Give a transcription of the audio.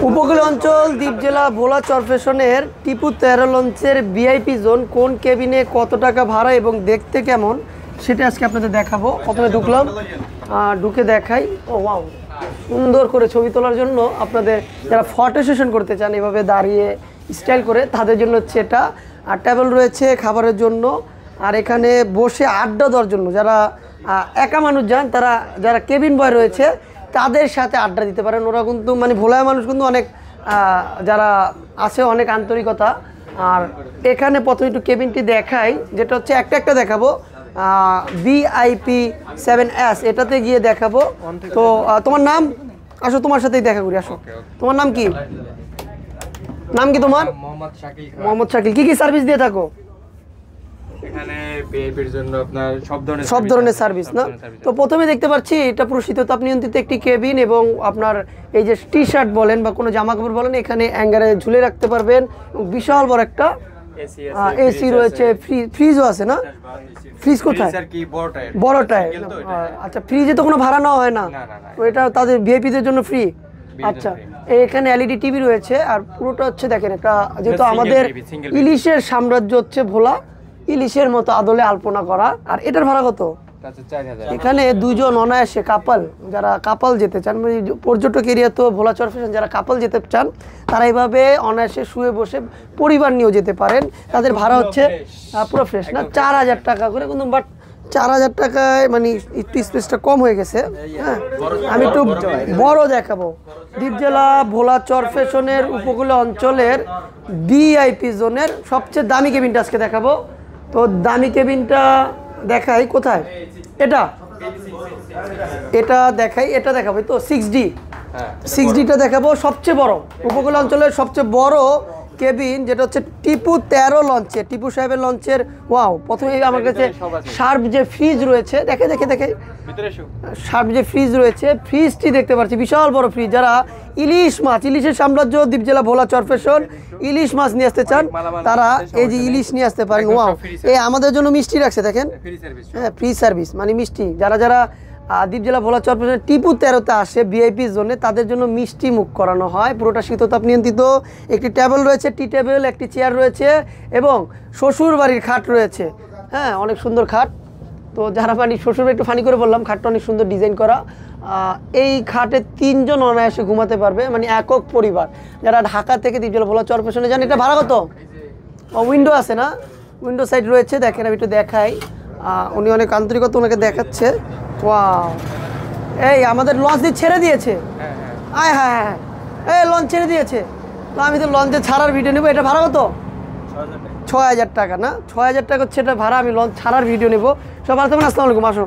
উপকূলীয় অঞ্চল দ্বীপ জেলা ভোলা চরফেশনের টিপু 13 লঞ্চের ভিআইপি জোন কোন কেবিনে কত টাকা ভাড়া এবং দেখতে কেমন সেটা আজকে আপনাদের দেখাবো। প্রথমে ঢুকলাম, ঢুকে দেখাই। ও ওয়াও, সুন্দর করে ছবি তোলার জন্য আপনাদের যারা ফটো সেশন করতে চান এভাবে দাঁড়িয়ে স্টাইল করে তাদের জন্য হচ্ছে এটা। আর টেবিল রয়েছে খাবারের জন্য, আর এখানে বসে আড্ডা দেওয়ার জন্য যারা একা মানুষ যান, তারা যারা কেবিন বয় রয়েছে তাদের সাথে আড্ডা দিতে পারেন। ওরা কিন্তু মানে ভোলায় মানুষ কিন্তু অনেক যারা আছে অনেক আন্তরিকতা। আর এখানে প্রথমে একটু কেবিনটি দেখাই, যেটা হচ্ছে একটা দেখাবো VIP 7S, এটাতে গিয়ে দেখাবো। তো তোমার নাম? আসো তোমার সাথেই দেখা করি, আসো। তোমার নাম কি? নাম কি তোমার? মোহাম্মদ শাকিল। কি কি সার্ভিস দিয়ে থাকো এখানে? ভিআইপির জন্য আপনার সব ধরনের সার্ভিস না? তো প্রথমে দেখতে পাচ্ছি এটা পুরো শীততাপ নিয়ন্ত্রিত একটি কেবিন, এবং আপনার এই যে টি শার্ট বলেন বা কোনো জামা কাপড় বলেন এখানে হ্যাঙ্গারে ঝুলে রাখতে পারবেন। বিশাল বড় একটা এসি রয়েছে, ফ্রিজও আছে না? ফ্রিজ কোথায়? বড়টায়। আচ্ছা, ফ্রিজে তো কোনো ভাড়া নেওয়া হয় না? তো এটা তাদের ভিআইপিদের জন্য ফ্রি। আচ্ছা, এখানে এলইডি টিভি রয়েছে। আর পুরোটা হচ্ছে দেখেন একটা, যেহেতু আমাদের ইলিশের সাম্রাজ্য হচ্ছে ভোলা, ইলিশের মতো আদলে আলপনা করা। আর এটার ভাড়া কত? এখানে দুজন অনায়াসে কাপাল, যারা কাপাল যেতে চান, মানে পর্যটক এরিয়া তো ভোলা চরফেশন, যারা কাপাল যেতে চান তারা এইভাবে অনায়াসে শুয়ে বসে পরিবার নিয়েও যেতে পারেন। তাদের ভাড়া হচ্ছে পুরো ফ্রেশ না 4000 টাকা করে, কিন্তু বাট 4000 টাকায় মানে একটু স্পেসটা কম হয়ে গেছে। হ্যাঁ, আমি একটু বড় দেখাবো। দ্বীপ জেলা ভোলা চরফেশনের উপকূলীয় অঞ্চলের ভিআইপি জোনের সবচেয়ে দামি কেবিনটা আজকে দেখাবো। তো দামি কেবিনটা দেখাই কোথায়? এটা দেখাই, এটা দেখাবো তো 6Dটা দেখাবো। সবচেয়ে বড় উপকূল অঞ্চলের সবচেয়ে বড় কেবিন, যেটা হচ্ছে টিপু 13 লঞ্চে, টিপু সাহেবের লঞ্চের। ওয়াও, প্রথমে আমার কাছে শার্প যে ফ্রিজ রয়েছে, দেখে শার্প যে ফ্রিজ রয়েছে, ফ্রিজটি দেখতে পাচ্ছি, বিশাল বড় ফ্রিজ। যারা ইলিশ মাছ, ইলিশের সাম্রাজ্য দ্বীপ জেলা ভোলা চরফেশন, ইলিশ মাছ নিয়ে আসতে চান তারা এই যে ইলিশ নিয়ে আসতে পারেন। ওয়াও, এই আমাদের জন্য মিষ্টি রাখছে দেখেন। হ্যাঁ, ফ্রি সার্ভিস মানে মিষ্টি। যারা দ্বীপ জেলা ভোলা চরফেশন টিপু 13-তে আসে ভিআইপি জোনে, তাদের জন্য মিষ্টি মুখ করানো হয়। পুরোটা শীততাপ নিয়ন্ত্রিত। একটি টেবিল রয়েছে, টি টেবিল, একটি চেয়ার রয়েছে, এবং শ্বশুর বাড়ির খাট রয়েছে। হ্যাঁ, অনেক সুন্দর খাট। তো যারা মানে শ্বশুর একটু ফানি করে বললাম, খাটটা অনেক সুন্দর ডিজাইন করা। এই খাটে 3 জন অনায়াসে ঘুমাতে পারবে, মানে একক পরিবার। যারা ঢাকা থেকে দ্বীপ জেলা ভোলা চরফেশনে যান, এটা ভাড়া কত? উইন্ডো আছে না? উইন্ডো সাইড রয়েছে, দেখেন আমি একটু দেখাই। উনি অনেক আন্তরিকতা ওনাকে দেখাচ্ছে। ওয়াও, এই আমাদের লঞ্চ দিয়ে ছেড়ে দিয়েছে। হ্যাঁ, এই লঞ্চ ছেড়ে দিয়েছে। তো আমি তো লঞ্চে ছাড়ার ভিডিও নেবো। এটা ভাড়া কত? 6000 টাকা না? 6000 টাকা হচ্ছে এটা ভাড়া। আমি লঞ্চ ছাড়ার ভিডিও নেবো। সব আসসালামু আলাইকুম, আসো।